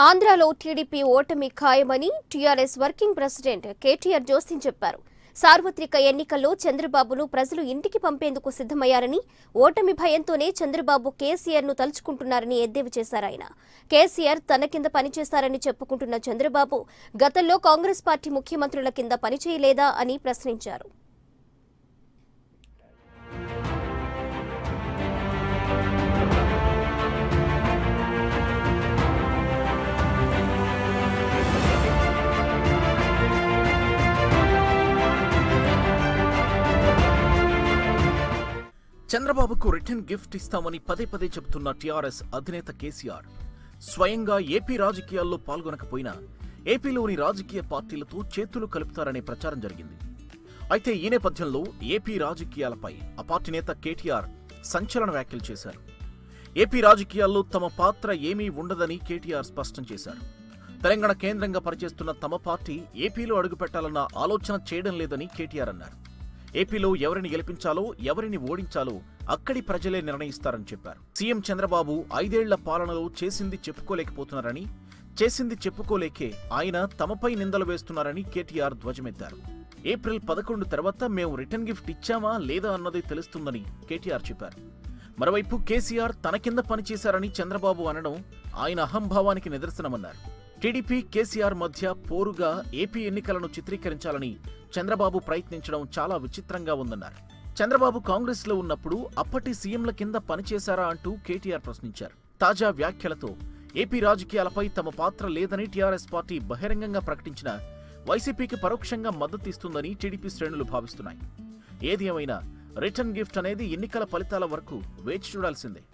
ఆంధ్రాలో టీడీపీ ఓటమి ఖాయమని టీఆర్ఎస్ వర్కింగ్ ప్రెసిడెంట్ కేటీఆర్ జోస్యం చెప్పారు. సార్వత్రిక ఎన్నికల్లో చంద్రబాబును ప్రజలు ఇంటికి పంపేందుకు సిద్ధమయ్యారని, ఓటమి భయంతోనే చంద్రబాబు కేసీఆర్ను తలుచుకుంటున్నారని ఎద్దేవా చేశారు. ఆయన కేసీఆర్ తన కింద పనిచేశారని చెప్పుకుంటున్న చంద్రబాబు గతంలో కాంగ్రెస్ పార్టీ ముఖ్యమంత్రుల కింద పనిచేయలేదా అని ప్రశ్నించారు. చంద్రబాబుకు రిటర్న్ గిఫ్ట్ ఇస్తామని పదే పదే చెబుతున్న టీఆర్ఎస్ అధినేత కేసీఆర్ స్వయంగా ఏపీ రాజకీయాల్లో పాల్గొనకపోయినా ఏపీలోని రాజకీయ పార్టీలతో చేతులు కలుపుతారనే ప్రచారం జరిగింది. అయితే ఈ నేపథ్యంలో ఏపీ రాజకీయాలపై ఆ పార్టీ నేత కేటీఆర్ సంచలన వ్యాఖ్యలు చేశారు. ఏపీ రాజకీయాల్లో తమ పాత్ర ఏమీ ఉండదని కేటీఆర్ స్పష్టం చేశారు. తెలంగాణ కేంద్రంగా పనిచేస్తున్న తమ పార్టీ ఏపీలో అడుగుపెట్టాలన్న ఆలోచన చేయడం లేదని కేటీఆర్ అన్నారు. ఏపీలో ఎవరిని గెలిపించాలో ఎవరిని ఓడించాలో అక్కడి ప్రజలే నిర్ణయిస్తారని చెప్పారు. సీఎం చంద్రబాబు 5 ఏళ్ల పాలనలో చేసింది చెప్పుకోలేకపోతున్నారని, చేసింది చెప్పుకోలేకే ఆయన తమపై నిందలు వేస్తున్నారని కేటీఆర్ ధ్వజమెత్తారు. ఏప్రిల్ 11 తర్వాత మేము రిటర్న్ గిఫ్ట్ ఇచ్చామా లేదా అన్నది తెలుస్తుందని కేటీఆర్ చెప్పారు. మరోవైపు కేసీఆర్ తన కింద పనిచేశారని చంద్రబాబు అనడం ఆయన అహంభావానికి నిదర్శనమన్నారు. టీడీపీ కేసీఆర్ మధ్య పోరుగా ఏపీ ఎన్నికలను చిత్రీకరించాలని చంద్రబాబు ప్రయత్నించడం చాలా విచిత్రంగా ఉందన్నారు. చంద్రబాబు కాంగ్రెస్ లో ఉన్నప్పుడు అప్పటి సీఎంల కింద పనిచేశారా అంటూ కేటీఆర్ ప్రశ్నించారు. తాజా వ్యాఖ్యలతో ఏపీ రాజకీయాలపై తమ పాత్ర లేదని టీఆర్ఎస్ పార్టీ బహిరంగంగా ప్రకటించిన వైసీపీకి పరోక్షంగా మద్దతు ఇస్తుందని టీడీపీ శ్రేణులు భావిస్తున్నాయి. ఏది ఏమైనా రిటర్న్ గిఫ్ట్ అనేది ఎన్నికల ఫలితాల వరకు వేచి చూడాల్సిందే.